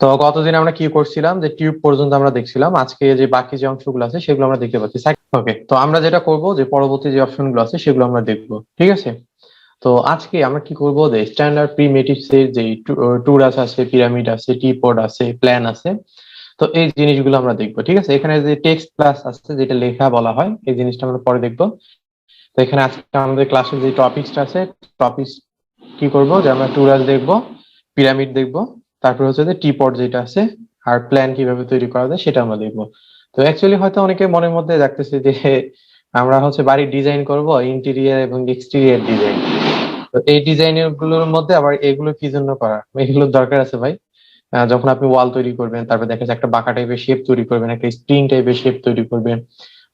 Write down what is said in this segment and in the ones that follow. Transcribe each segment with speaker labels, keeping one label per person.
Speaker 1: তো গতদিন আমরা কি করছিলাম, যে টিউব পর্যন্ত আমরা দেখছিলাম। আজকে যে বাকি যে অংশগুলো আছে সেগুলো আমরা দেখতে পাচ্ছি। ওকে, তো আমরা যেটা করব যে পরবর্তী যে অপশনগুলো আছে সেগুলো আমরা দেখবো, ঠিক আছে? তো আজকে আমরা কি করব, যে স্ট্যান্ডার্ড প্রিমেটিভস এর যে টুরাস আছে, পিরামিড আছে, টিপড আছে, প্ল্যান আছে, তো এই জিনিসগুলো আমরা দেখবো, ঠিক আছে? এখানে যে টেক্সট ক্লাস আছে, যেটা লেখা বলা হয়, এই জিনিসটা আমরা পরে দেখবো। তো এখানে আজকে আমাদের ক্লাসের যে টপিকসটা আছে, টপিকস কি করব, যে আমরা টুরাস দেখবো, পিরামিড দেখবো, তারপর হচ্ছে যে টিপট যেটা আছে, আর প্ল্যান কিভাবে তৈরি করা যায় সেটা আমরা দেখবো। তো অ্যাকচুয়ালি হয়তো অনেকে মনের মধ্যে রাখতেছে যে আমরা হচ্ছে বাড়ির ডিজাইন করব, ইন্টেরিয়ার এবং এক্সটেরিয়ার ডিজাইন। তো এই ডিজাইন গুলোর মধ্যে আবার এগুলো কি জন্য করা, এগুলোর দরকার আছে ভাই? যখন আপনি ওয়াল তৈরি করবেন, তারপর দেখা যাচ্ছে একটা বাঁকা টাইপের শেপ তৈরি করবেন, একটা স্প্রিং টাইপের শেপ তৈরি করবেন,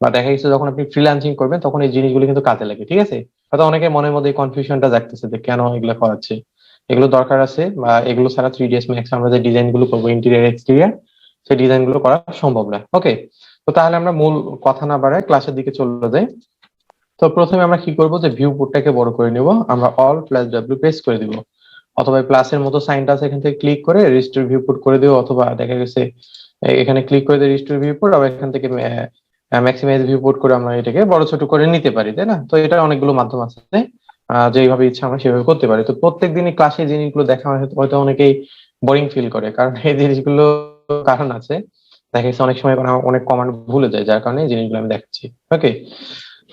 Speaker 1: বা দেখা গেছে যখন আপনি ফ্রিল্যান্সিং করবেন তখন এই জিনিসগুলো কিন্তু কাজে লাগে, ঠিক আছে? হয়তো অনেকে মনের মধ্যে কনফিউশনটা জাগতেছে যে কেন এগুলো করাচ্ছে। এগুলো দরকার আছে, বা এগুলো ছাড়া 3ds ম্যাক্স আমরা যে ডিজাইন গুলো করবো, ইন্টেরিয়ার এক্সটেরিয়ার, সেই ডিজাইন গুলো করা সম্ভব না। ওকে, তো তাহলে আমরা মূল কথা না বাড়ায় ক্লাসের দিকে চলে যাই। তো প্রথমে আমরা কি করব, যে ভিউ পোর্টটাকে বড় করে নিব। আমরা অল প্লাস ডাব্লিউ প্রেস করে দিব, অথবা প্লাসের মতো সাইনটা আছে এখান থেকে ক্লিক করে রিস্টোর ভিউ পোর্ট করে দিব, অথবা দেখা গেছে এখানে ক্লিক করে দিয়ে রিস্টোর ভিউ পোর্ট, আবার এখান থেকে ম্যাক্সিমাইজ ভিউ পোর্ট করে আমরা এটাকে বড় ছোট করে নিতে পারি, তাই না? তো এটা অনেকগুলো মাধ্যম আছে, যেভাবে ইচ্ছা আমরা সেভাবে করতে পারি। তো প্রত্যেক দিনই ক্লাসে জিনিসগুলো দেখা হয়তো অনেকেই বোরিং ফিল করে, কারণ এই জিনিসগুলো কারণ আছে। দেখা গেছে অনেক সময় অনেক কমান্ড ভুলে যায়, যার কারণে এই জিনিসগুলো আমি দেখাচ্ছি। ওকে,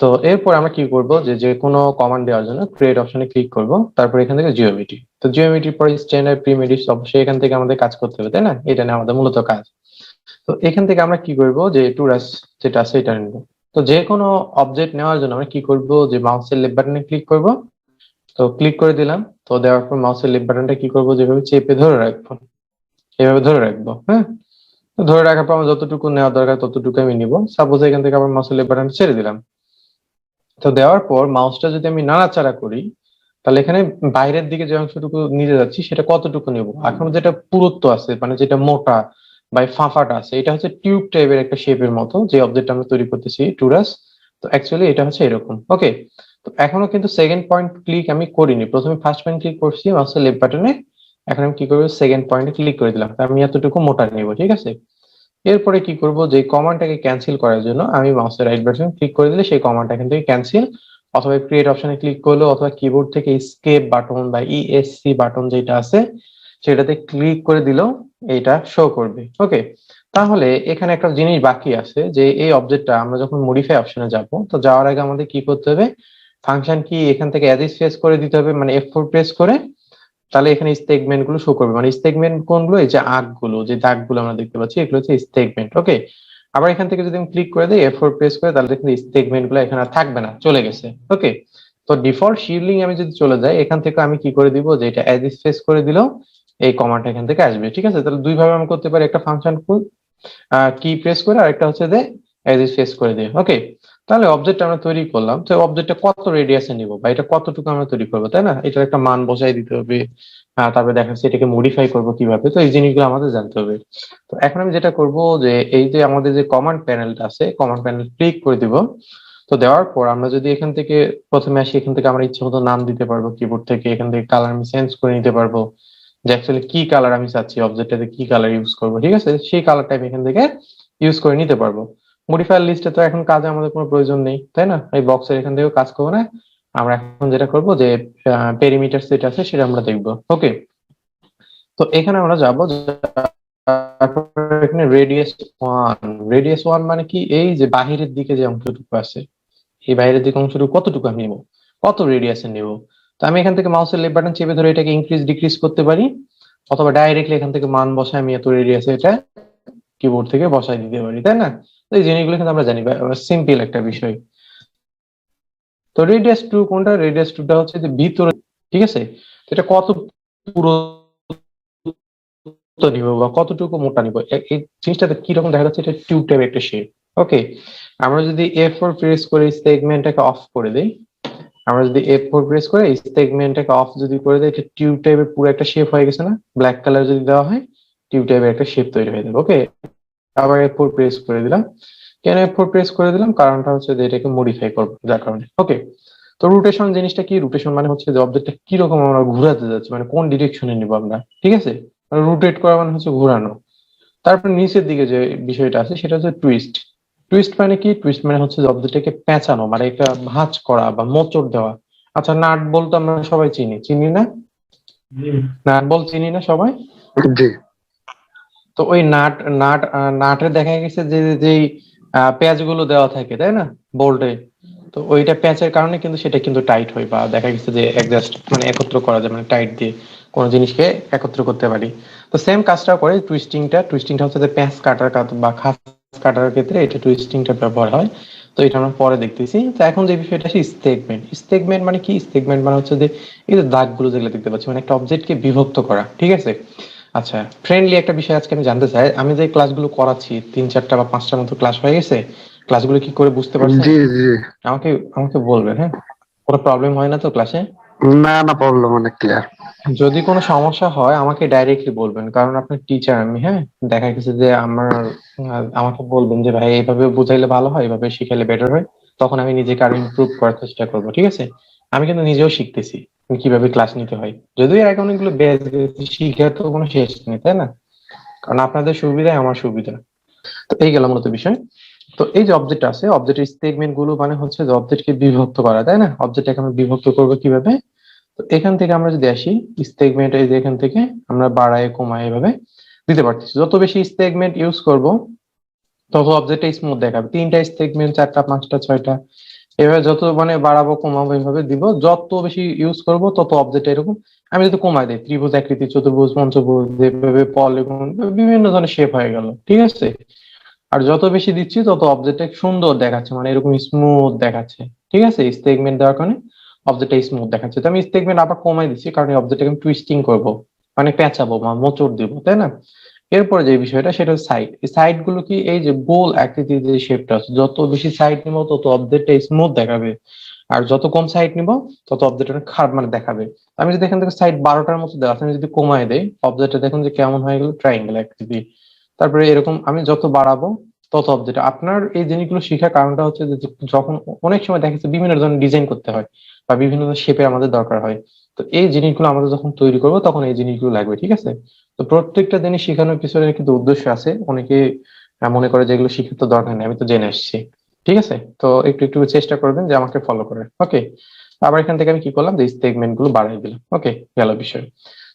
Speaker 1: তো এরপর আমরা কি করব, যে যে কোনো কমান্ড দেওয়ার জন্য ক্রিয়েট অপশনে ক্লিক করব, তারপর এখান থেকে জিওমেট্রি। তো জিওমেট্রির পরে স্ট্যান্ডার্ড প্রিমিটিভস, অবশ্যই এখান থেকে আমাদের কাজ করতে হবে, তাই না? এটা নিয়ে আমাদের মূলত কাজ। তো এখান থেকে আমরা কি করব, যে টুরাস যেটা আছে এটা নিব। তো যে কোনো অবজেক্ট নেওয়ার জন্য আমরা কি করব, যে মাউসের লেফট বাটনে ক্লিক করব। তো ক্লিক করে দিলাম। তো দেওয়ার পর মাউসের লেফট বাটনটা কি করব, যেভাবে চেপে ধরে রাখবো, এভাবে ধরে রাখবো, হ্যাঁ। তো ধরে রাখার পর আমার যতটুকু নেওয়া দরকার ততটুকু আমি নিব। সাপোজ এখান থেকে আবার মাউসের লেফট বাটন ছেড়ে দিলাম। তো দেওয়ার পর মাউসটা যদি আমি নাড়াচাড়া করি, তাহলে এখানে বাইরের দিকে যে অংশটুকু নিতে যাচ্ছি সেটা কতটুকু নেব। এখন যেটা পুরুত্ব আছে, মানে যেটা মোটা বা এই ফাঁপাটা আছে, এটা হচ্ছে টিউব টাইপের একটা শেপের মতো, যে অবজেক্ট আমরা তৈরি করতেছি টুরাস। তো অ্যাকচুয়ালি এটা হচ্ছে এরকম। ওকে, তো এখনো কিন্তু সেকেন্ড পয়েন্ট ক্লিক আমি করিনি, প্রথমে ফার্স্ট পয়েন্ট ক্লিক করছি মাউসের লেফট বাটনে। এখন আমি কি করবো, সেকেন্ড পয়েন্টে ক্লিক করে দিলাম। আমি এতটুকু মোটা নিব, ঠিক আছে? এরপরে কি করব, যে কমান্ডটাকে ক্যান্সেল করার জন্য আমি মাউসের রাইট বাটন ক্লিক করে দিলে সেই কমান্ডটা এখান থেকে ক্যান্সেল, অথবা ক্রিয়েট অপশনে ক্লিক করলো, অথবা কিবোর্ড থেকে স্কেপ বাটন বা ইএসসি বাটন যেটা আছে সেটাতে ক্লিক করে দিলেও এটা শো করবে। ওকে, তাহলে এখানে একটা জিনিস বাকি আছে, যে এই অবজেক্টটা আমরা যখন মডিফাই অপশনে যাব, তো যাওয়ার আগে আমাদের কি করতে হবে, ফাংশন কি এখান থেকে অ্যাজ ইজ ফেস করে দিতে হবে, মানে F4 প্রেস করে। তাহলে এখানে স্টেটমেন্ট গুলো শো করবে, মানে স্টেটমেন্ট কোনগুলো, এই যে আঁকগুলো, যে দাগগুলো আমরা দেখতে পাচ্ছি এগুলো হচ্ছে স্টেটমেন্ট। ওকে, আবার এখান থেকে যদি আমি ক্লিক করে দিই, F4 প্রেস করে, তাহলে দেখুন স্টেটমেন্ট গুলো এখানে আর থাকবে না, চলে গেছে। ওকে, তো ডিফল্ট শিডিউলিং আমি যদি চলে যাই, এখান থেকে আমি কি করে দিব, যে এটা অ্যাজ স্পেস করে দিলেও এই কমান্ডটা এখান থেকে আসবে, ঠিক আছে? তাহলে দুই ভাবে আমি করতে পারি, একটা ফাংশন কি প্রেস করে, আর একটা হচ্ছে যে অ্যাজ স্পেস করে দিয়ে। ওকে, তাহলে অবজেক্ট আমরা তৈরি করলাম। তো অবজেক্টটা কত রেডিয়াসে নিব, বা এটা কতটুকু আমরা তৈরি করবো, তাই না? এটার একটা মান বসাই দিতে হবে। তারপরে দেখা যাচ্ছে এটাকে মডিফাই করবো কিভাবে, তো এই জিনিসগুলো আমাদের জানতে হবে। তো এখন আমি যেটা করব, যে এই যে আমাদের যে কমান্ড প্যানেলটা আছে, কমান্ড প্যানেল ক্লিক করে দিব। তো দেওয়ার পর আমরা যদি এখান থেকে প্রথমে আসি, এখান থেকে আমরা ইচ্ছে মতো নাম দিতে পারবো কিবোর্ড থেকে, এখান থেকে কালার আমি চেঞ্জ করে নিতে পারবো, যে অ্যাকচুয়ালি কি কালার আমি চাচ্ছি, অবজেক্টটাতে কি কালার ইউজ করবো, ঠিক আছে? সেই কালারটা আমি এখান থেকে ইউজ করে নিতে পারবো। মডিফায়ার লিস্টে তো এখন কাজে আমাদের কোনো প্রয়োজন নেই, তাই না? এই বক্সের এখান থেকেও কাজ করবো না। আমরা এখন যেটা করবো, যে পেরিমিটার সেট আছে সেটা আমরা দেখবো। ওকে, তো এখানে আমরা যাবো, এখানে রেডিয়াস ওয়ান মানে কি, এই যে বাহিরের দিকে যে অংশটুকু আছে, এই বাইরের দিকে অংশটুকু কতটুকু আমি নিবো, কত রেডিয়াসে নিব। তো আমি এখান থেকে মাউসের লেফট বাটন চেপে ধরে এটাকে ইনক্রিজ ডিক্রিজ করতে পারি, অথবা ডাইরেক্টলি এখান থেকে মান বসায় আমি এত রেডিয়াসে এটা কিবোর্ড থেকে বসাই দিতে পারি, তাই না? তো এই জিনিসগুলো কিন্তু আমরা জানি, সিম্পল একটা বিষয়। তো রেডিয়াস টু কোনটা, রেডিয়াস টুটা হচ্ছে যে ভিতরে, ঠিক আছে? তো এটা কত পুরো নিব বা কতটুকু মোটা নিব, এই জিনিসটাতে কিরকম দেখা যাচ্ছে, এটা টিউব টাইপের একটা শেপ। ওকে, আমরা যদি F4 প্রেস করে সেগমেন্টটাকে অফ করে দেই, আমরা যদি F4 প্রেস করে সেগমেন্টটাকে অফ যদি করে দেই, এটা টিউব টাইপের পুরো একটা শেপ হয়ে গেছে না? ব্ল্যাক কালার যদি দেওয়া হয়, টিউব টাইপের একটা শেপ তৈরি হয়ে যাবে। ওকে, আবার F4 প্রেস করে দিলাম। কেন F4 প্রেস করে দিলাম, কারণটা হচ্ছে যে এটাকে মডিফাই করবো, যার কারণে। ওকে, তো রোটেশন জিনিসটা কি, রোটেশন মানে হচ্ছে যে অবজেক্টটা কিরকম আমরা ঘুরাতে যাচ্ছি, মানে কোন ডিরেকশনে নিব আমরা, ঠিক আছে? রোটেট করা মানে হচ্ছে ঘোরানো। তারপর নিচের দিকে যে বিষয়টা আছে সেটা হচ্ছে টুইস্ট। টুইস্ট মানে কি? টুইস্ট মানে হচ্ছে অবজেক্টটাকে পেঁচানো, মানে একটা ভাঁজ করা বা মোচড় দেওয়া। আচ্ছা, নাট বলতে আমরা সবাই চিনি, চিনি না? নাট বল চিনি না সবাই?
Speaker 2: জি।
Speaker 1: তো ওই নাট নাট নাটে দেখা গেছে যে যেই প্যাচ গুলো দেওয়া থাকে, তাই না, বোল্টে। তো ওইটা প্যাচের কারণে কিন্তু সেটা কিন্তু টাইট হয়, বা দেখা গেছে যে অ্যাডজাস্ট মানে একত্র করা যায়, মানে টাইট দিয়ে কোনো জিনিসকে একত্র করতে পারি। তো সেম কাজটা করে টুইস্টিংটা। টুইস্টিংটা হচ্ছে যে প্যাচ কাটার বা খাস কাটার ক্ষেত্রে এটা টুইস্টিংটা ব্যবহার হয়। তো এটা আমরা পরে দেখতেছি। তো এখন যে বিষয়টা আছে স্টেগমেন্ট। স্টেগমেন্ট মানে কি? স্টেগমেন্ট মানে হচ্ছে যে এই যে দাগগুলো যেগুলো দেখতে পাচ্ছি, মানে একটা অবজেক্টকে বিভক্ত করা, ঠিক আছে? আচ্ছা, ফ্রেন্ডলি একটা বিষয় আজকে আমি জানতে চাই। আমি যে ক্লাসগুলো করাচ্ছি, 3-4টা বা 5টার মতো ক্লাস হয়ে গেছে, ক্লাসগুলো কি করে বুঝতে পারছেন?
Speaker 2: জি জি।
Speaker 1: আমাকে আমাকে বলবেন, হ্যাঁ? কোনো প্রবলেম হয় না তো ক্লাসে?
Speaker 2: না না, প্রবলেম অনেক ক্লিয়ার।
Speaker 1: যদি কোনো সমস্যা হয় আমাকে ডাইরেক্টলি বলবেন, কারণ আপনার টিচার আমি, হ্যাঁ? দেখা গেছে যে আমাকে বলবেন যে ভাই এইভাবে বুঝাইলে ভালো হয়, এইভাবে শিখাইলে বেটার হয়। তখন আমি নিজেকে আরো ইমপ্রুভ করার চেষ্টা করবো, ঠিক আছে? আমি কিন্তু নিজেও শিখতেছি কিভাবে ক্লাস নিতে হয়। যদিও এর আগে অনেকগুলো বেস শিখে তো কোনো শেষ নেই, তাই না? কারণ আপনাদের সুবিধায় আমার সুবিধা। তো এই গেল মূলত বিষয়। তো এই যে অবজেক্ট আছে, অবজেক্টের স্টেটমেন্ট গুলো মানে হচ্ছে যে অবজেক্টকে বিভক্ত করা, তাই না? অবজেক্টটাকে আমরা বিভক্ত করবো কিভাবে? তো এখান থেকে আমরা যদি আসি, স্টেটমেন্ট এই যে এখান থেকে আমরা বাড়ায় কমায় এভাবে দিতে পারতেছি। যত বেশি স্টেটমেন্ট ইউজ করব তত অবজেক্টটা স্মুথ দেখাবে। 3টা স্টেটমেন্ট, 4টা, 5টা, 6টা, এভাবে যত মানে বাড়াবো কমাবো এইভাবে দিব। যত বেশি ইউজ করব তত অবজেক্ট এরকম। আমি যদি কমাই দিই, ত্রিভুজ আকৃতি, চতুর্ভুজ, পঞ্চভুজ, এভাবে পলিগন, বিভিন্ন ধরনের শেপ হয়ে গেল, ঠিক আছে? আর যত বেশি দিচ্ছি তত অবজেক্টটা সুন্দর দেখাচ্ছে, মানে এরকম স্মুথ দেখাচ্ছে, ঠিক আছে? স্টেটমেন্ট দেওয়ার কারণে অবজেক্টটা স্মুথ দেখাচ্ছে। তো আমি স্টেটমেন্ট আবার কমাই দিচ্ছি, কারণ এই অবজেক্টটাকে আমি টুইস্টিং করবো, মানে পেঁচাবো বা মোচড় দিব, তাই না? এরপরে যে বিষয়টা সেটা সাইড। এই সাইড গুলো কি? এই যে গোল আকৃতির যে শেপটা আছে, যত বেশি সাইড নিব তত অবজেক্টটা স্মুথ দেখাবে। আর যত কম সাইড নিব তত অবজেক্টটা খারাপ মানে দেখাবে। আমি যদি এখান থেকে সাইড 12টার মতো দেওয়া আছে, আমি যদি কমায় দেই অবজেক্টটা দেখুন যে কেমন হয়ে গেল, ট্রায়াঙ্গেল আকৃতি। তারপরে এরকম আমি যত বাড়াবো তত অবজেক্ট। আপনার এই জিনিসগুলো শেখার কারণটা হচ্ছে যে যখন অনেক সময় দেখা যাচ্ছে বিভিন্ন ধরনের ডিজাইন করতে হয় বা বিভিন্ন শেপের আমাদের দরকার হয়। তো এই জিনিসগুলো আমাদের যখন তৈরি করবো তখন এই জিনিসগুলো লাগবে, ঠিক আছে? তো প্রত্যেকটা জিনিস শেখানোর পিছনে কিন্তু উদ্দেশ্য আছে। অনেকে মনে করে যে এগুলো শিখার তো দরকার নেই, আমি তো জেনে আসছি, ঠিক আছে? তো একটু একটু চেষ্টা করবেন যে আমাকে ফলো করে, ওকে? আবার এখান থেকে আমি কি করলাম, যে স্টেটমেন্ট গুলো বাড়াই দিলাম, ওকে, গেল বিষয়।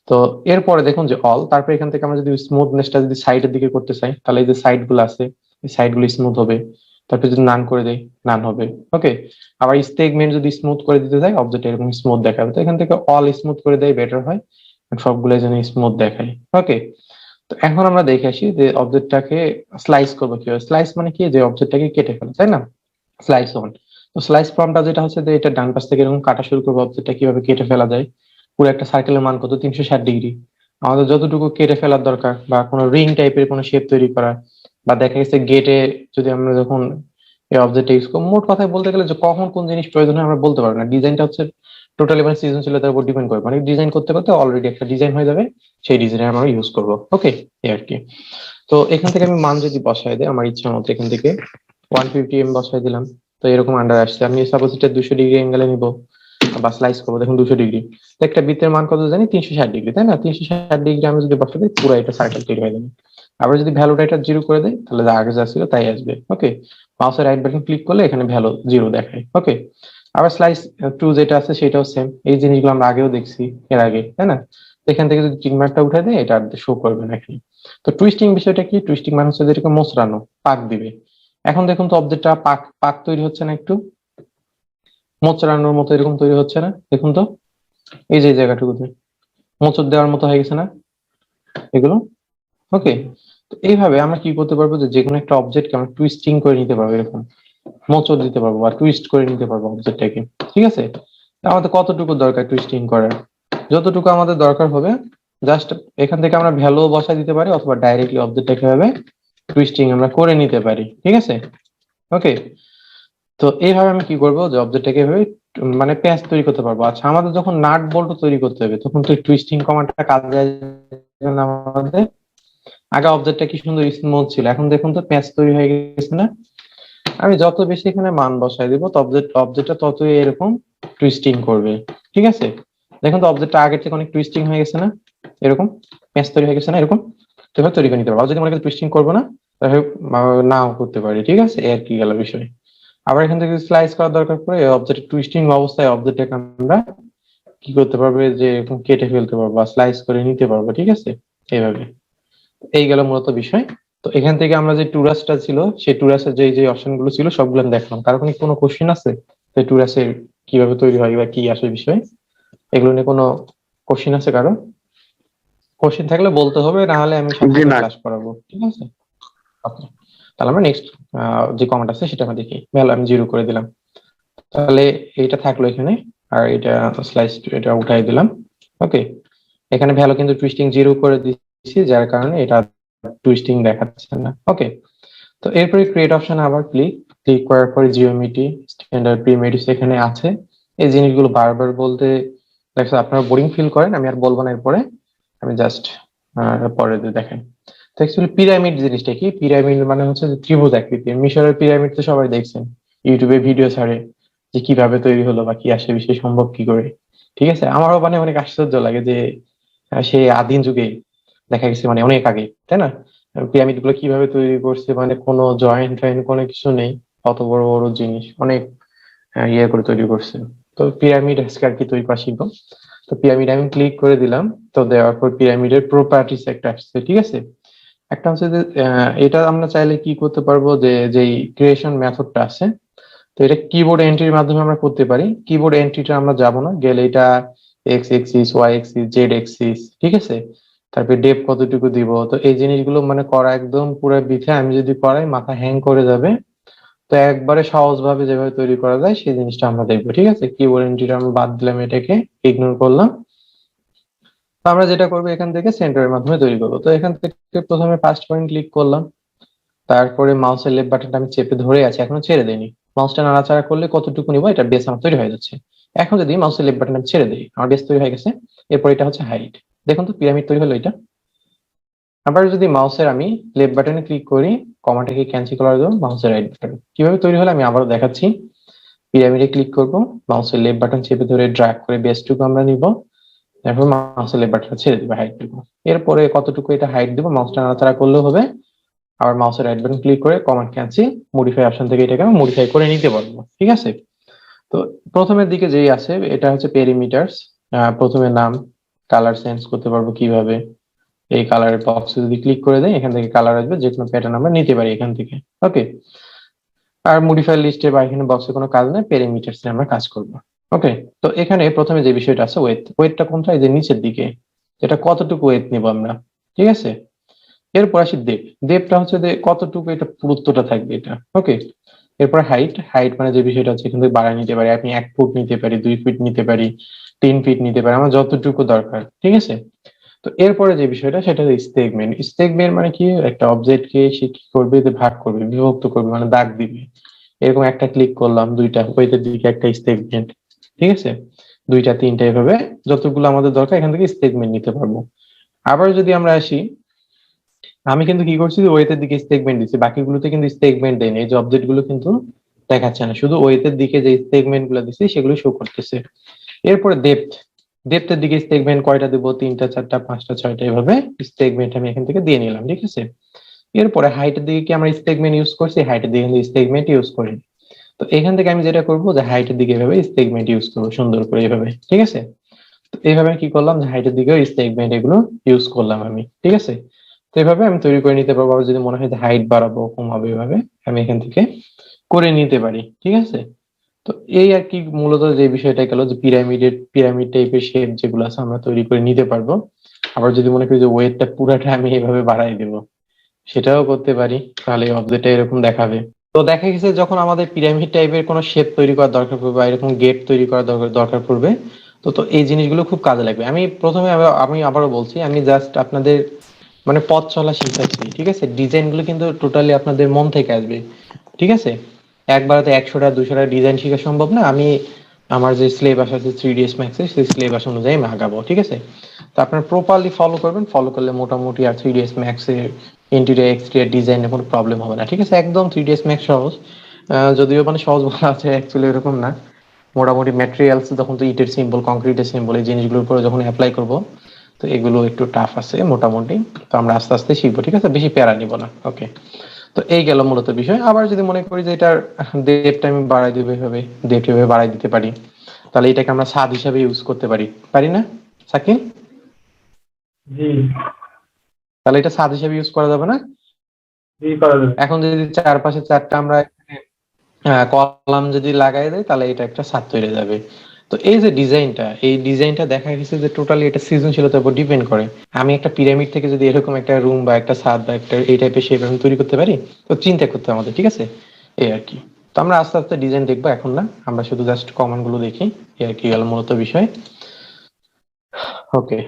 Speaker 1: তো এরপরে দেখুন যে অল, তারপরে এখান থেকে আমরা যদি স্মুথনেসটা যদি সাইডের দিকে করতে চাই, তাহলে এই যে সাইড গুলো আছে এই সাইড গুলো স্মুথ হবে। তারপরে যদি নান করে দেই, নান হবে, ওকে। আবার স্টেটমেন্ট যদি স্মুথ করে দিতে চাই অবজেক্ট এরকম স্মুথ দেখাবে। তো এখান থেকে অল স্মুথ করে দেয় বেটার হয়, সবগুলো যেন স্মুথ দেখায়, ওকে। তো এখন আমরা দেখে আসি যে অবজেক্টটাকে স্লাইস করবো কিভাবে। স্লাইস মানে কি? যে অবজেক্টটাকে কেটে ফেলা, তাই না? Slice on. তো স্লাইস ফর্মটা যেটা হচ্ছে যে এটা ডান পাশ থেকে এরকম কাটা শুরু করবো, অবজেক্টটা কিভাবে কেটে ফেলা যায়। পুরো একটা সার্কেলের মান কত? 360 ডিগ্রি। আমাদের যতটুকু কেটে ফেলার দরকার, বা কোনো রিং টাইপের কোনো শেপ তৈরি করা, বা দেখা গেছে গেটে যদি আমরা যখন এই অবজেক্ট ইউজ করবো, মোট কথায় বলতে গেলে যে কখন কোন জিনিস প্রয়োজন হয় আমরা বলতে পারবো না। ডিজাইনটা হচ্ছে টোটালি মানে সৃজনশীলতার উপর ডিপেন্ড করে, মানে ডিজাইন করতে করতে অলরেডি একটা ডিজাইন হয়ে যাবে, সেই ডিজাইন আমরা ইউজ করবো, ওকে, এই আর কি। তো এখান থেকে আমি মান যদি বসাই দিই আমার ইচ্ছা মতো, এখান থেকে 150 বসাই দিলাম। তো এরকম আন্ডার আসছে। আমি সাপোজ এটা 200 ডিগ্রি অ্যাঙ্গেলে নিবো বা স্লাইস করবো, দেখুন 200 ডিগ্রি। তো একটা বৃত্তের মান কত জানি? 360 ডিগ্রি, তাই না? 360 ডিগ্রি আমি যদি বসাই দিই পুরো এটা সার্কেল তৈরি হয়ে যাবে। আবার যদি ভ্যালুটা এটা 0 করে দেয় তাহলে যা আগে যা ছিল তাই আসবে, ওকে। মাউসের রাইট বাটন ক্লিক করলে এখানে ভ্যালু 0 দেখায়, ওকে। আবার স্লাইস টু যেটা আছে সেটাও সেম। এই জিনিসগুলো আমরা আগেও দেখছি এর আগে, তাই না? তো এখান থেকে যদি চিহ্ন মার্কটা উঠে দেয় এটা শো করবে না এখানে। তো টুইস্টিং বিষয়টা কি? টুইস্টিং মানে হচ্ছে যেটাকে মোচড়ানো, পাক দিবে। এখন দেখুন তো অবজেক্টটা পাক পাক তৈরি হচ্ছে না একটু? মোচড়ানোর মতো এরকম তৈরি হচ্ছে না? দেখুন তো, এই যে এই জায়গাটুকুতে মোচড় দেওয়ার মতো হয়ে গেছে না এগুলো, ওকে। তো এইভাবে আমরা কি করতে পারবো, যে যেকোনো একটা অবজেক্টকে আমরা টুইস্টিং করে নিতে পারবো, এরকম মোচড় দিতে পারবো বা টুইস্ট করে নিতে পারবো অবজেক্টটাকে, ঠিক আছে? তা আমাদের কতটুকু দরকার টুইস্টিং করার? যতটুকু আমাদের দরকার হবে, জাস্ট এখান থেকে আমরা ভ্যালু বসাই দিতে পারি, অথবা ডাইরেক্টলি অবজেক্টটাকে ভাবে টুইস্টিং আমরা করে নিতে পারি, ঠিক আছে? ওকে। তো এইভাবে আমি কি করবো, যে অবজেক্টটাকে এভাবে মানে প্যাচ তৈরি করতে পারবো। আচ্ছা, আমাদের যখন নাট বল্ট তৈরি করতে হবে তখন তো টুইস্টিং কমান্ডটা কাজে আসবে না আমাদের? আগে অবজেক্টটা কি সুন্দর স্মুথ ছিল, এখন দেখুন তো প্যাচ তৈরি হয়ে গেছে না? আমি যত বেশি এখানে মান বসাই দিব অবজেক্টটা ততই এরকম টুইস্টিং করবে, ঠিক আছে? দেখুন তো অবজেক্টটা আগের থেকে অনেক টুইস্টিং হয়ে গেছে না এরকম? ম্যাচ তৈরি হয়ে গেছে না এরকম, তো এবার তৈরি করে নিতে পারবো। আর যদি মনে করি টুইস্টিং করবো না, তাহলে নাও করতে পারি, ঠিক আছে, এই আর কি গেল বিষয়। আবার এখান থেকে স্লাইস করার দরকার পড়ে অবজেক্ট টুইস্টিং অবস্থায় অবজেক্টটাকে আমরা কি করতে পারবে, যে এরকম কেটে ফেলতে পারবো বা স্লাইস করে নিতে পারবো, ঠিক আছে, এইভাবে। এই গেল মূলত বিষয়। তো এখান থেকে আমরা যে টুরাসটা ছিল, সেই টুরাসের যে যে অপশন গুলো ছিল সবগুলো আমি দেখলাম। কারো কি কোনো কোশ্চেন আছে যে টুরাসের কিভাবে তৈরি হয় বা কি আসে বিষয়, এগুলো নিয়ে কোনো কোশ্চেন আছে কারো? কোশ্চেন থাকলে বলতে হবে, না হলে আমি সাথে
Speaker 2: জি
Speaker 1: সাথে
Speaker 2: না।
Speaker 1: ক্লাস করাবো, ঠিক আছে। ওকে, তাহলে আমরা নেক্সট যে কমেন্ট আছে সেটা আমরা দেখি। ভ্যালু আমি 0 করে দিলাম, তাহলে এটা থাকলো এখানে। আর এটা স্লাইস, এটা উঠাই দিলাম। ওকে, এখানে ভ্যালু কিন্তু টুইস্টিং 0 করে দিচ্ছি, যার কারণে এটা টুইস্টিং দেখাচ্ছে না। ওকে, তো এরপরে ক্রিয়েট অপশন আবার ক্লিক ক্লিক করার পরে জিওমেট্রি, স্ট্যান্ডার্ড, প্রিমেডিস এখানে আছে। এই জিনিসগুলো বারবার বলতে দেখো আপনারা বোরিং ফিল করেন, আমি আর বলবো না এরপরে, আমি জাস্ট পরে দিয়ে দেখেন। তো অ্যাকচুয়ালি পিরামিড জিনিসটা কি? পিরামিড মানে হচ্ছে যে ত্রিভুজ আকৃতির। মিশরের পিরামিড তো সবাই দেখছেন, ইউটিউবে ভিডিও ছাড়ে যে কিভাবে তৈরি হলো বা কি আসে বিষয় সম্ভব কি করে, ঠিক আছে। আমারও মানে অনেক আশ্চর্য লাগে যে সেই আদিম যুগে দেখা গেছে, মানে অনেক আগে, তাই না, পিরামিড গুলো কিভাবে তৈরি করছে, মানে কোনো জয়েন্ট টয়েন্ট কোনো কিছু নেই, অত বড় বড় জিনিস অনেক ইয়ে করে তৈরি করছে। তো পিরামিড আজকে আর কি তৈরি করা শিখবো। তো পিরামিড আমি ক্লিক করে দিলাম। তো দেওয়ার পর পিরামিডের প্রপার্টিস একটা আসছে, ঠিক আছে। একটা হচ্ছে যে এটা আমরা চাইলে কি করতে পারবো, যে যেই ক্রিয়েশন মেথডটা আছে, তো এটা কিবোর্ড এন্ট্রির মাধ্যমে আমরা করতে পারি। কিবোর্ড এন্ট্রিটা আমরা যাব না, গেলে এটা X axis, Y axis, Z axis, ঠিক আছে। তারপরে ডেপ কতটুকু দিব, তো এই জিনিসগুলো মানে করা একদম পুরো বিথে, আমি যদি করাই মাথা হ্যাং করে যাবে। তো একবারে সহজ ভাবে যেভাবে তৈরি করা যায় সেই জিনিসটা আমরা দেখবো, ঠিক আছে। কিবোর্ড এন্ট্রিটা আমরা বাদ দিলাম, এটাকে ইগনোর করলাম। তো আমরা যেটা করবো, এখান থেকে সেন্টারের মাধ্যমে তৈরি করবো। তো এখান থেকে প্রথমে ফার্স্ট পয়েন্ট ক্লিক করলাম, তারপরে মাউসের লেফট বাটনটা আমি চেপে ধরে আছি, এখনো ছেড়ে দিইনি। মাউসটা নাড়াচাড়া করলে কতটুকু নিবো, এটা বেস আমার তৈরি হয়ে যাচ্ছে। এখন যদি মাউসের লেফট বাটন আমি ছেড়ে দিই, আমার বেস তৈরি হয়ে গেছে। এরপর এটা হচ্ছে হাইট, দেখুন তো পিরামিড তৈরি হলো এটা। আবার যদি মাউসের আমি লেফট বাটনে ক্লিক করি, কমাটাকে ক্যান্সেল করার জন্য মাউসের রাইট বাটন, কিভাবে তৈরি হলো আমি আবারও দেখাচ্ছি। পিরামিডে ক্লিক করব, মাউসের লেফট বাটন চেপে ধরে ড্র্যাগ করে বেসটুকু আমরা নিব, তারপর মাউসের লেফট বাটনটা ছেড়ে দিব, হাইট দিব। এরপরে কতটুকু এটা হাইট দিব, মাউসটা নাড়াচাড়া করলেও হবে। আবার মাউসের রাইট বাটন ক্লিক করে কমান্ড ক্যান্সেল, মডিফাই অপশন থেকে এটাকে আমি মডিফাই করে নিতে পারবো, ঠিক আছে। তো প্রথমের দিকে যেই আছে এটা হচ্ছে পেরিমিটারস। প্রথমে নাম, কালার চেঞ্জ করতে পারবো কিভাবে, এই কালারের বক্সে যদি ক্লিক করে দেয় এখান থেকে কালার আসবে, যে কোনো প্যাটার্ন আমরা নিতে পারি এখান থেকে। ওকে, আর মডিফাই লিস্টে বা এখানে বক্সে কোনো কাজ নেই, পেরিমিটারস নিয়ে আমরা কাজ করব। ওকে, তো এখানে প্রথমে যে বিষয়টা আছে ওয়েট, ওয়েটটা কোনটা, এই যে নিচের দিকে, এটা কতটুকু ওয়েট নিব আমরা, ঠিক আছে। এরপর আসি ডেপ, ডেপটা হচ্ছে যে কতটুকু এটা পুরুত্বটা থাকবে এটা। ওকে, এরপর হাইট, হাইট মানে যে বিষয়টা হচ্ছে এখান থেকে বাড়ায় নিতে পারি, আপনি 1 ফুট নিতে পারি, 2 ফিট নিতে পারি, 3 ফিট নিতে পারি, আমার যতটুকু দরকার, ঠিক আছে। তো এরপরে যে বিষয়টা সেটা হচ্ছে স্টেগমেন্ট। স্টেগমেন্ট মানে কি, একটা অবজেক্টকে সে কি করবে, যে ভাগ করবে, বিভক্ত করবে, মানে দাগ দিবে। এরকম একটা ক্লিক করলাম, দুইটা ওইটার দিকে একটা স্টেগমেন্ট, ঠিক আছে, দুইটা তিনটা, এভাবে যতগুলো আমাদের দরকার এখান থেকে স্টেগমেন্ট নিতে পারবো। আবার যদি আমরা আসি, আমি কিন্তু কি করছি, ওয়েতের দিকে সেগমেন্ট দিচ্ছি, বাকিগুলোতে কিন্তু সেগমেন্ট দেয়নি, এই যে অবজেক্ট গুলো কিন্তু দেখাচ্ছে না, শুধু ওয়েতের দিকে যে সেগমেন্ট গুলো দিচ্ছি সেগুলো শো করতেছে। এরপরে ডেপথ, ডেপথের দিকে সেগমেন্ট কয়টা দেবো, 3টা 4টা 5টা 6টা, এভাবে সেগমেন্ট আমি এখান থেকে দিয়ে নিলাম, ঠিক আছে। এরপরে হাইটের দিকে কি আমরা সেগমেন্ট ইউজ করছি, হাইটের দিকে কিন্তু সেগমেন্ট ইউজ করি। তো এখান থেকে আমি যেটা করবো, যে হাইটের দিকে এভাবে সেগমেন্ট ইউজ করবো সুন্দর করে এভাবে, ঠিক আছে। তো এইভাবে কি করলাম, যে হাইটের দিকেও সেগমেন্ট এগুলো ইউজ করলাম আমি, ঠিক আছে। তো এইভাবে আমি তৈরি করে নিতে পারবো। আবার যদি মনে হয় যে হাইট বাড়াবো কমাবো, এভাবে আমি এখান থেকে করে নিতে পারি, ঠিক আছে। তো এই আর কি মূলত যে বিষয়টা গেল, যে পিরামিড টাইপের শেপ যেগুলো আছে আমরা তৈরি করে নিতে পারবো। আবার যদি মনে করি যে ওয়েটটা পুরাটা আমি এভাবে বাড়াই দেবো, সেটাও করতে পারি, তাহলে অবজেক্টটা এরকম দেখাবে। তো দেখা গেছে যখন আমাদের পিরামিড টাইপের কোনো শেপ তৈরি করার দরকার পড়বে বা এরকম গেট তৈরি করার দরকার পড়বে, তো তো এই জিনিসগুলো খুব কাজে লাগবে। আমি প্রথমে আমি আবারও বলছি, আমি জাস্ট আপনাদের মানে পথ চলা শিখাচ্ছি, ঠিক আছে। ডিজাইন গুলো কিন্তু টোটালি আপনাদের মন থেকে আসবে, ঠিক আছে। একবারে তো 100টা 200টা ডিজাইন শেখা সম্ভব না। আমি আমার যে সিলেবাস আছে 3ds Max এর, সেই সিলেবাস অনুযায়ী আমি আগাবো, ঠিক আছে। তো আপনারা প্রপারলি ফলো করবেন, ফলো করলে মোটামুটি আর 3ds Max এর ইন্টেরিয়র এক্সটেরিয়র ডিজাইনে কোনো প্রবলেম হবে না, ঠিক আছে। একদম 3ds Max সহজ, যদিও মানে সহজ বলা আছে, অ্যাকচুয়ালি এরকম না। মোটামুটি ম্যাটেরিয়ালস যখন তো ইটের সিম্বল, কংক্রিটের সিম্বল, এই জিনিসগুলোর উপরে যখন অ্যাপ্লাই করবো, তো এগুলো একটু টাফ আছে মোটামুটি। তো আমরা আস্তে আস্তে শিখবো, ঠিক আছে, বেশি প্যারা নিব না। ওকে, তো এই গেল মূলত বিষয়। আবার যদি মনে করি যে এটার ডেপটা আমি বাড়াই দিব, এভাবে ডেপটা এভাবে বাড়াই দিতে পারি, তাহলে এটাকে আমরা স্বাদ হিসাবে ইউজ করতে পারি, পারি না সাকিন?
Speaker 3: জি।
Speaker 1: তাহলে এটা স্বাদ হিসাবে ইউজ করা যাবে না?
Speaker 3: জি, করা যাবে।
Speaker 1: এখন যদি চারপাশে চারটা আমরা কলাম যদি লাগাই দেয়, তাহলে এটা একটা ছাদ তৈরি হয়ে যাবে। তো এই যে ডিজাইনটা, এই ডিজাইনটা দেখা গেছে যে টোটালি এটা সৃজনশীলতার উপর ডিপেন্ড করে। আমি একটা পিরামিড থেকে যদি এরকম একটা রুম বা একটা ছাদ বা একটা এই টাইপের শেপ আমি তৈরি করতে পারি, তো চিন্তা করতে হবে আমাদের, ঠিক আছে, এই আর কি। তো আমরা আস্তে আস্তে ডিজাইন দেখবো, এখন না, আমরা শুধু জাস্ট কমান্ড গুলো দেখি, এই আর কি গেল মূলত বিষয়। ওকে,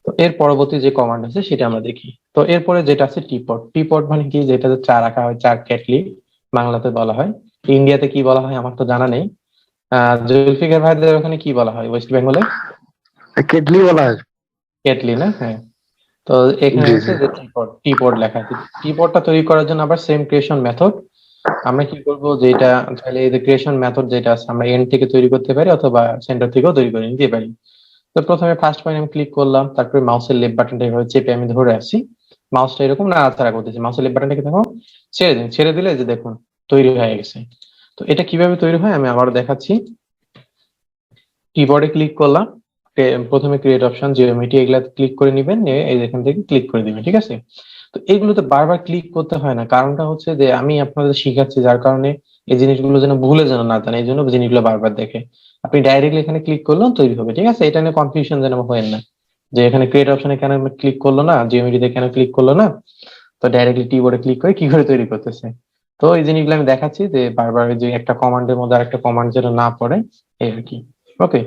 Speaker 1: তো এর পরবর্তী যে কমান্ড আছে সেটা আমরা দেখি। তো এরপরে যেটা আছে টিপট। টিপট মানে কি? যেটা চা রাখা হয়, চা কেটলি বাংলাতে বলা হয়। ইন্ডিয়াতে কি বলা হয় আমার তো জানা নেই। জুলফিকার ভাইদের ওখানে কি বলা হয় ওয়েস্ট বেঙ্গলে?
Speaker 2: কেটলি বলা হয়।
Speaker 1: কেটলি না? হ্যাঁ। তো এখানে
Speaker 2: জি
Speaker 1: হচ্ছে
Speaker 2: জি।
Speaker 1: যে টিপট, টিপট লেখা আছে। টিপটটা তৈরি করার জন্য আবার সেম ক্রিয়েশন মেথড। আমরা কি করব, যে এটা তাহলে এই যে ক্রিয়েশন মেথড যেটা আছে, আমরা এন্ড থেকে তৈরি করতে পারি অথবা সেন্টার থেকেও তৈরি করে নিতে পারি। তো প্রথমে ফার্স্ট পয়েন্ট আমি ক্লিক করলাম, তারপরে মাউসের লেফট বাটনটা এভাবে চেপে আমি ধরে আছি, মাউসটা এরকম নাড়াচাড়া করতেছি, মাউসের লেফট বাটনটাকে দেখো ছেড়ে দিন, ছেড়ে দিলে যে দেখুন তৈরি হয়ে গেছে। তো এটা কিভাবে তৈরি হয় আমি আবারও দেখাচ্ছি। কিবোর্ডে ক্লিক করলাম, প্রথমে ক্রিয়েট অপশন, জিওমেট্রি, এগুলা ক্লিক করে নিবেন, নিয়ে এই এখান থেকে ক্লিক করে দিবেন, ঠিক আছে। তো এইগুলোতে বারবার ক্লিক করতে হয় না, কারণটা হচ্ছে যে আমি আপনাদের শিখাচ্ছি, যার কারণে এই জিনিসগুলো যেন ভুলে যেন না যান, এই জন্য জিনিসগুলো বারবার দেখে। আপনি ডাইরেক্টলি এখানে ক্লিক করলেও তৈরি হবে, ঠিক আছে, এটা নিয়ে কনফিউশন যেন হয় না, যে এখানে ক্রিয়েট অপশনে কেন ক্লিক করলো না, জিওমেট্রিতে কেন ক্লিক করলো না, তো ডাইরেক্টলি কিবোর্ডে ক্লিক করে কি করে তৈরি করতেছে। তো এই জিনিসগুলো আমি দেখাচ্ছি, যে বারবার যে একটা কমান্ডের মধ্যে আর একটা কমান্ড যেন না পড়ে, এই আর কি। ওকে,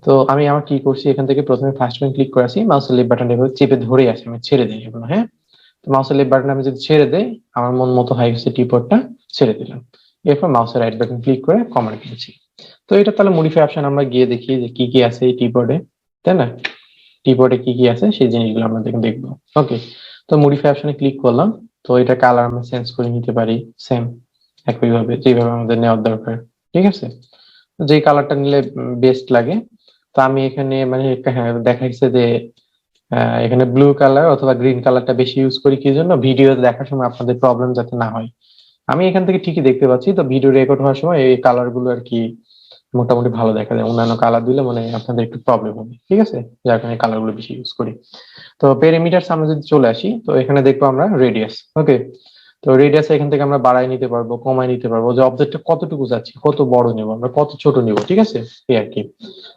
Speaker 1: তো আমি আমার কি করছি, এখান থেকে প্রথমে ফার্স্ট পয়েন্ট ক্লিক করে আসি, মাউসের লেফট বাটন এভাবে চেপে ধরে আসি, আমি ছেড়ে দিই এগুলো, হ্যাঁ। তো মাউসের লেফট বাটন আমি যদি ছেড়ে দেই, আমার মন মতো হয়ে গেছে, টিপটটা ছেড়ে দিলাম। এরপর মাউসের রাইট বাটন ক্লিক করে কমান্ড দিয়েছি। তো এটা তাহলে মডিফাই অপশন আমরা গিয়ে দেখি যে কি কি আছে এই কিবোর্ডে, তাই না? কিবোর্ডে কি কি আছে সেই জিনিসগুলো আমরা দেখবো। ওকে, তো মডিফাই অপশনে ক্লিক করলাম। তো এটা কালার আমরা চেঞ্জ করে নিতে পারি, সেম একইভাবে যেভাবে আমাদের নেওয়ার দরকার, ঠিক আছে। তো যে কালারটা নিলে বেস্ট লাগে, তো আমি এখানে মানে হ্যাঁ, দেখা যাচ্ছে যে এখানে ব্লু কালার অথবা গ্রিন কালারটা বেশি ইউজ করি, কি জন্য? ভিডিও দেখার সময় আপনাদের প্রবলেম যাতে না হয়। আমি এখান থেকে ঠিকই দেখতে পাচ্ছি, তো ভিডিও রেকর্ড হওয়ার সময় এই কালার গুলো আর কি মোটামুটি ভালো দেখা যায়, অন্যান্য কালার দিলে মানে আপনাদের একটু প্রবলেম হবে, ঠিক আছে, যার কারণে কালার গুলো বেশি ইউজ করি। তো পেরিমিটার আমরা যদি চলে আসি, তো এখানে দেখবো আমরা রেডিয়াস। ওকে, তো রেডিয়াস এখান থেকে আমরা বাড়াই নিতে পারবো, কমাই নিতে পারবো, যে অবজেক্টটা কতটুকু যাচ্ছে, কত বড় নেবো আমরা, কত ছোট নেবো, ঠিক আছে, এই আর কি।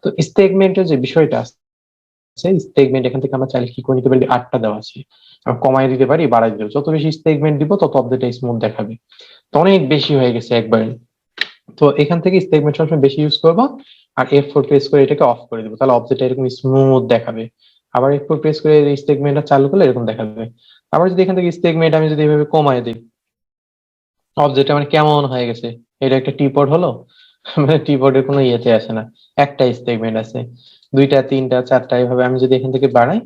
Speaker 1: তো স্টেগমেন্টের যে বিষয়টা আছে, স্টেগমেন্ট এখান থেকে আমরা চাইলে কি করে নিতে পারি, 8টা দেওয়া আছে, আমরা কমাই দিতে পারি, বাড়াই দিতে পারি। যত বেশি স্টেগমেন্ট দিব তত অবজেক্টটা স্মুথ দেখাবে। তো অনেক বেশি হয়ে গেছে একবারে। তো এখান থেকে স্টেগমেন্ট সবসময় বেশি ইউজ করবো, আর F4 প্রেস করে এটাকে অফ করে দিব, তাহলে অবজেক্টটা এরকম স্মুথ দেখাবে। আবার F4 প্রেস করে স্টেগমেন্টটা চালু করলে এরকম দেখাবে। আবার যদি এখান থেকে স্টেগমেন্ট আমি যদি এভাবে কমায় দিই, অবজেক্টটা মানে কেমন হয়ে গেছে, এটা একটা টিপড হলো, মানে টিপডের কোনো ইয়েতে আসে না, একটা স্টেগমেন্ট আছে, দুইটা তিনটা চারটা, এভাবে আমি যদি এখান থেকে বাড়াই,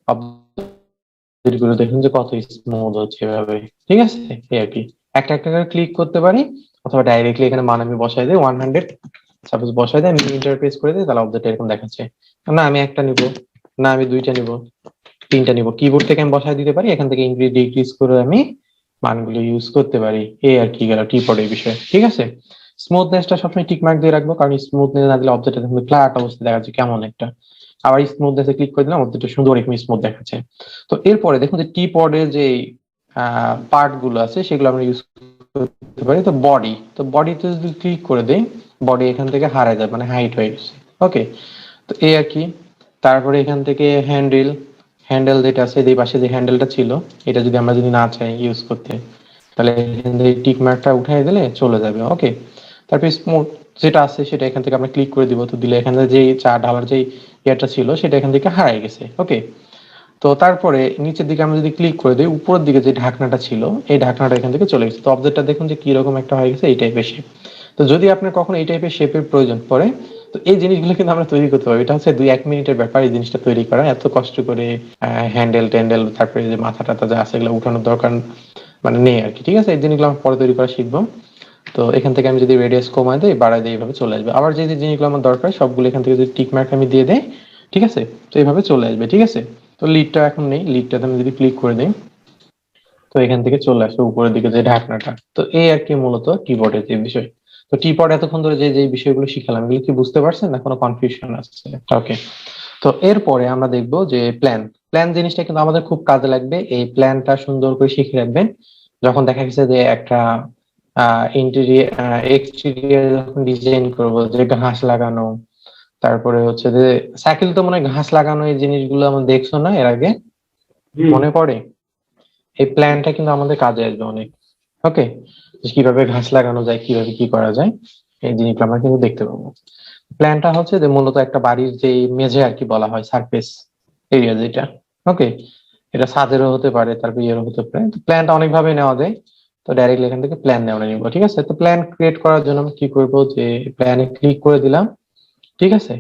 Speaker 1: অবজেক্ট গুলো দেখুন যে কত স্মুথ হচ্ছে এভাবে, ঠিক আছে, এই আর কি। একটা একটা করে ক্লিক করতে পারি, অথবা ডাইরেক্টলি এখানে মান আমি বসাই দিই 100, সাপোজ বসাই দিই, আমি ইন্টারফেস করে দিই, তাহলে অবজেক্ট এরকম দেখাচ্ছে। না আমি একটা নিব, না আমি দুইটা নিব, তিনটা নিব, কিবোর্ড থেকে আমি বসাই দিতে পারি, এখান থেকে ইনক্রিজ ডিক্রিজ করে আমি মানগুলো ইউজ করতে পারি, এই আর কি গেল কিবোর্ডের বিষয়, ঠিক আছে। স্মুথনেসটা সবসময় টিক মার্ক দিয়ে রাখবো, কারণ স্মুথনেস না দিলে অবজেক্টটা দেখুন ফ্ল্যাট অবস্থা দেখাচ্ছে কেমন একটা। আবার স্মুথনেসে ক্লিক করে দিলাম, অবজেক্টটা সুন্দর এরকম স্মুথ দেখাচ্ছে। তো এরপরে দেখুন যে কিবোর্ডের যে পার্ট গুলো আছে সেগুলো আমরা ইউজ করতে পারি। তো বডি, তো বডিতে যদি ক্লিক করে দেই, বডি এখান থেকে হারায় যায়, মানে হাইট হয়ে গেছে। ওকে, তো এই আর কি। তারপরে এখান থেকে হ্যান্ডেল, হ্যান্ডেল যেটা আছে এই পাশে যে হ্যান্ডেলটা ছিল, এটা যদি আমরা যদি না চাই ইউজ করতে, তাহলে এখান থেকে টিক মার্কটা উঠাই দিলে চলে যাবে। ওকে, তারপরে স্মুথ যেটা আছে সেটা এখান থেকে আমরা ক্লিক করে দিব, তো দিলে এখানে যে চা ঢালার যে ইয়েটা ছিল সেটা এখান থেকে হারাই গেছে। ওকে, তো তারপরে নিচের দিকে আমরা যদি ক্লিক করে দিই, উপরের দিকে যে ঢাকনাটা ছিল এই ঢাকনাটা এখান থেকে চলে গেছে। তো অবজেক্টটা দেখুন যে কিরকম একটা হয়ে গেছে, এই টাইপের শেপ। তো যদি আপনার কখনো এই টাইপের শেপের প্রয়োজন পড়ে, তো এই জিনিসগুলো কিন্তু আমরা তৈরি করতে পারবো। এটা হচ্ছে 2-1 মিনিটের ব্যাপার এই জিনিসটা তৈরি করা, এত কষ্ট করে হ্যান্ডেল ট্যান্ডেল তারপরে যে মাথা টাথা যা আছে এগুলো উঠানোর দরকার মানে নেই আর কি, ঠিক আছে। এই জিনিসগুলো আমরা পরে তৈরি করা শিখবো। তো এখান থেকে আমি যদি রেডিয়াস কমায় দেই বাড়ায় দিই এইভাবে চলে আসবে। আবার যে যে জিনিসগুলো আমার দরকার সবগুলো এখান থেকে যদি টিক মার্ক আমি দিয়ে দেই, ঠিক আছে, তো এইভাবে চলে আসবে। ঠিক আছে, তো লিডটা এখন নেই, লিডটাতে আমি যদি ক্লিক করে দিই তো এখান থেকে চলে আসবে উপরের দিকে যে ঢাকনাটা। তো এই আর কি মূলত কিবোর্ডের যে বিষয়। তো কিবোর্ড এতক্ষণ ধরে যে যে বিষয়গুলো শিখালাম এগুলো কি বুঝতে পারছেন না কোনো কনফিউশন আছে? ওকে, তো এরপরে আমরা দেখবো যে প্ল্যান। প্ল্যান জিনিসটা কিন্তু আমাদের খুব কাজে লাগবে। এই প্ল্যানটা সুন্দর করে শিখে রাখবেন। যখন দেখা গেছে যে একটা ইন্টেরিয়র এক্সটেরিয়র যখন ডিজাইন করব, যে ঘাস লাগানো, তারপরে হচ্ছে যে সাইকেল তো মনে হয় ঘাস লাগানো, এই জিনিসগুলো আমরা দেখছো না এর আগে?
Speaker 3: জি
Speaker 1: মনে পড়ে? এই প্ল্যানটা কিন্তু আমাদের কাজে আসবে অনেক। ওকে, কিভাবে ঘাস লাগানো যায়, কিভাবে কি করা যায়, এই জিনিসগুলো আমরা কিন্তু দেখতে পাবো। প্ল্যানটা হচ্ছে যে মূলত একটা বাড়ির যে মেঝে আর কি বলা হয়, সারফেস এরিয়া যেটা। ওকে, এটা ছাদেরও হতে পারে, তারপর ইয়েরও হতে পারে। তো প্ল্যানটা অনেক ভাবে নেওয়া যায়। তো ডাইরেক্টলি এখান থেকে প্ল্যান নেওয়া নিব। ঠিক আছে, তো প্ল্যান ক্রিয়েট করার জন্য আমি কি করব, যে প্ল্যানে ক্লিক করে দিলাম। ঠিক আছে,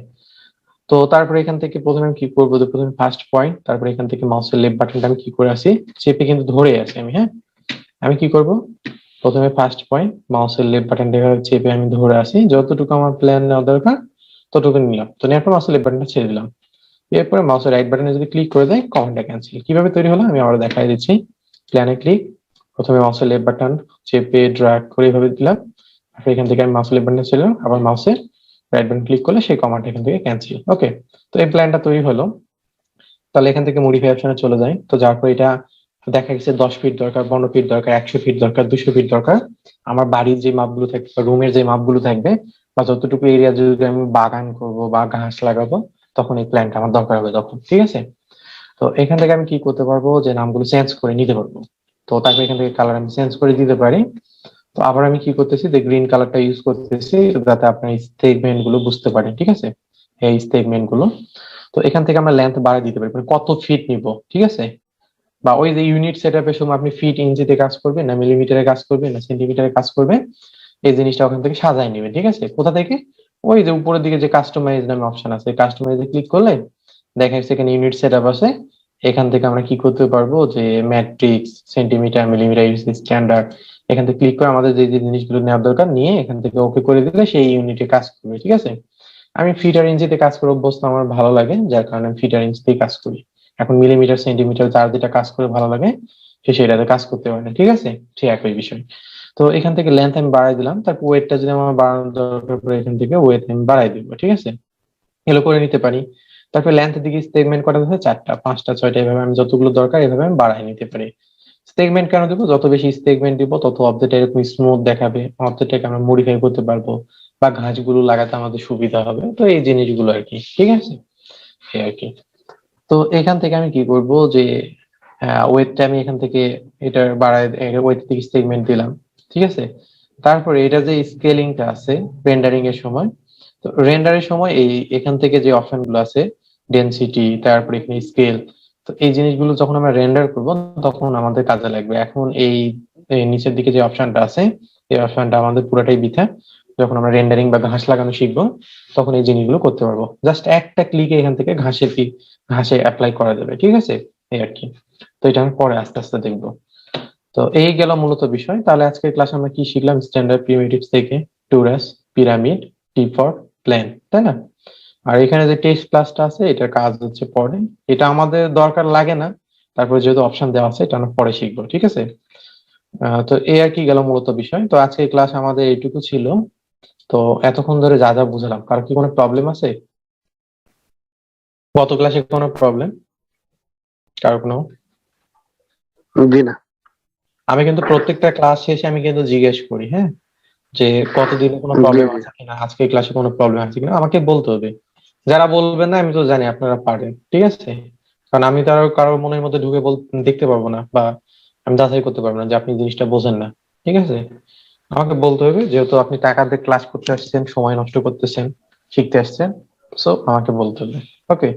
Speaker 1: তো তারপরে এখান থেকে প্রথমে আমি কি করবো, যে প্রথমে ফার্স্ট পয়েন্ট, তারপরে এখান থেকে মাউসের লেফট বাটনটা আমি কি করে আছি, চেপে কিন্তু ধরে আছি আমি। হ্যাঁ, আমি কি করব, প্রথমে ফার্স্ট পয়েন্ট মাউসের লেফট বাটনটা চেপে আমি ধরে আছি, যতটুকু আমার প্ল্যান নেওয়া দরকার ততটুকু নিলাম। তো নেওয়ার পর মাউসের লেফট বাটনটা ছেড়ে দিলাম। এরপরে মাউসের রাইট বাটনে যদি ক্লিক করে দেয় কমান্ডটা ক্যান্সেল। কিভাবে তৈরি হলো আমি আবার দেখাই দিচ্ছি। প্ল্যানে ক্লিক, প্রথমে মাউসের লেফট বাটন চেপে ড্র্যাগ করে এইভাবে দিলাম। তারপর এখান থেকে আমি মাউসের লেফট বাটনে ছিল, আবার মাউসের রাইট বাটন ক্লিক করলে সেই কমান্ডটা এখান থেকে ক্যান্সেল। ওকে, তো এই প্ল্যানটা তৈরি হলো। তাহলে এখান থেকে মডিফাই অপশনে চলে যাই। তো যার পর এটা দেখা গেছে 10 ফিট দরকার, 15 ফিট দরকার, 100 ফিট দরকার, 200 ফিট দরকার। আমার বাড়ির যে মাপগুলো থাকবে বা রুমের যে মাপগুলো থাকবে বা যতটুকু এরিয়া যদি আমি বাগান করব বা ঘাস লাগাবো, তখন এই প্ল্যানটা আমার দরকার হবে তখন। ঠিক আছে, তো এখান থেকে আমি কি করতে পারবো, যে নামগুলো চেঞ্জ করে নিতে পারবো। তো তারপর এখান থেকে কালার আমি চেঞ্জ করে দিতে পারি। তো আবার আমি কি করতেছি, যে গ্রিন কালারটা ইউজ করতেছি যাতে আপনার স্টেটমেন্ট গুলো বুঝতে পারেন। ঠিক আছে, এই স্টেটমেন্ট গুলো। তো এখান থেকে আমরা লেন্থ বাড়ায় দিতে পারি, মানে কত ফিট নিব। ঠিক আছে, বা ওই যে ইউনিট সেট আপের সময় আপনি ফিট ইঞ্চিতে কাজ করবেন না মিলিমিটারে কাজ করবেন না সেন্টিমিটারে কাজ করবেন, এই জিনিসটা ওখান থেকে সাজায় নেবেন। ঠিক আছে, কোথা থেকে, ওই যে উপরের দিকে যে কাস্টমাইজ নামে অপশন আছে, কাস্টমাইজে ক্লিক করলে দেখা যাচ্ছে এখানে ইউনিট সেট আপ আছে। এখান থেকে আমরা কি করতে পারবো, যে ম্যাট্রিক্স, সেন্টিমিটার, মিলিমিটার, স্ট্যান্ডার্ড, এখান থেকে ক্লিক করে আমাদের যে যে জিনিসগুলো নেওয়ার দরকার নিয়ে এখান থেকে ওকে করে দিলে সেই ইউনিটে কাজ করবে। ঠিক আছে, আমি ফিট আর ইঞ্চিতে কাজ করে অভ্যস্ত, আমার ভালো লাগে যার কারণে আমি ফিট আর ইঞ্চিতেই কাজ করি। এখন মিলিমিটার সেন্টিমিটার যার যেটা কাজ করে ভালো লাগে সে সেটাতে কাজ করতে পারে না। ঠিক আছে, ঠিক একই বিষয়। তো এখান থেকে লেন্থ আমি বাড়াই দিলাম, তারপর ওয়েটটা যদি আমার বাড়ানোর দরকার পড়ে এখান থেকে ওয়েট আমি বাড়াই দিব। ঠিক আছে, এগুলো করে নিতে পারি। তারপর লেন্থের দিকে স্টেটমেন্ট করা আছে 4টা 5টা 6টা, এভাবে আমি যতগুলো দরকার এভাবে আমি বাড়াই নিতে পারি। স্টেটমেন্ট কেন দিব, যত বেশি স্টেটমেন্ট দিব তত অবজেক্ট এরকম স্মুথ দেখাবে, অবজেক্টটাকে আমরা মডিফাই করতে পারবো বা ঘাসগুলো লাগাতে আমাদের সুবিধা হবে। তো এই জিনিসগুলো আর কি। ঠিক আছে, এই আর কি। তো এখান থেকে আমি কি করব, যে ওয়েটটা আমি এখান থেকে এটা বাড়ায় ওয়েট থেকে স্টেটমেন্ট দিলাম। ঠিক আছে, তারপরে এটা যে স্কেলিংটা আছে রেন্ডারিং এর সময়, তো রেন্ডারের সময় এই এখান থেকে যে অপশন গুলো আছে, ডেনসিটি, তারপরে এখানে স্কেল, তো এই জিনিসগুলো যখন আমরা রেন্ডার করব তখন আমাদের কাজে লাগবে। এখন এই এই নিচের দিকে যে অপশনটা আছে এই অপশনটা আমাদের পুরোটাই বৃথা। যখন আমরা রেন্ডারিং বা ঘাস লাগানো শিখবো তখন এই জিনিসগুলো করতে পারবো। জাস্ট একটা ক্লিকে এখান থেকে ঘাসে অ্যাপ্লাই করা যাবে। ঠিক আছে, এই আর কি। তো এটা আমি পরে আস্তে আস্তে দেখবো। তো এই গেল মূলত বিষয়। তাহলে আজকের ক্লাসে আমরা কি শিখলাম, স্ট্যান্ডার্ড প্রিমিটিভস থেকে টুরাস, পিরামিড, টিপট, প্ল্যান, তাই না? আর এখানে যে টেক্সট ক্লাসটা আছে এটার কাজ হচ্ছে পরে, এটা আমাদের দরকার লাগে না। তারপরে যেহেতু অপশন দেওয়া আছে এটা আমরা পরে শিখবো। ঠিক আছে, তো এই আর কি গেল মূলত বিষয়। তো আজকের ক্লাস আমাদের এইটুকু ছিল। তো এতক্ষণ ধরে যা যা বুঝলাম কারো কি কোনো প্রবলেম আছে? গত ক্লাসে কোনো প্রবলেম কারো কোনো?
Speaker 2: জি না।
Speaker 1: আমি কিন্তু প্রত্যেকটা ক্লাস শেষে আমি কিন্তু জিজ্ঞেস করি, হ্যাঁ, যে কতদিনে কোনো
Speaker 2: জি
Speaker 1: প্রবলেম
Speaker 2: জি।
Speaker 1: আছে কিনা, আজকের ক্লাসে কোনো প্রবলেম আছে কিনা, আমাকে বলতে হবে। যারা বলবেন না আমি তো জানি আপনারা পারেন। ঠিক আছে, কারণ আমি তো আর কারোর মনের মধ্যে ঢুকে দেখতে পারবো না, বা আমি যাচাই করতে পারবো না যে আপনি জিনিসটা বোঝেন না। ঠিক আছে, আমাকে বলতে হবে, যেহেতু আপনি টাকা দিয়ে ক্লাস করতে আসছেন, সময় নষ্ট করতেছেন, শিখতে আসছেন, সো আমাকে বলতে হবে। ওকে,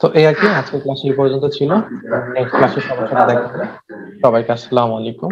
Speaker 1: তো এই আর কি, আজকের ক্লাস এই পর্যন্ত ছিল। নেক্সট ক্লাসে সবার সাথে দেখা হবে। সবাইকে আসসালামু আলাইকুম।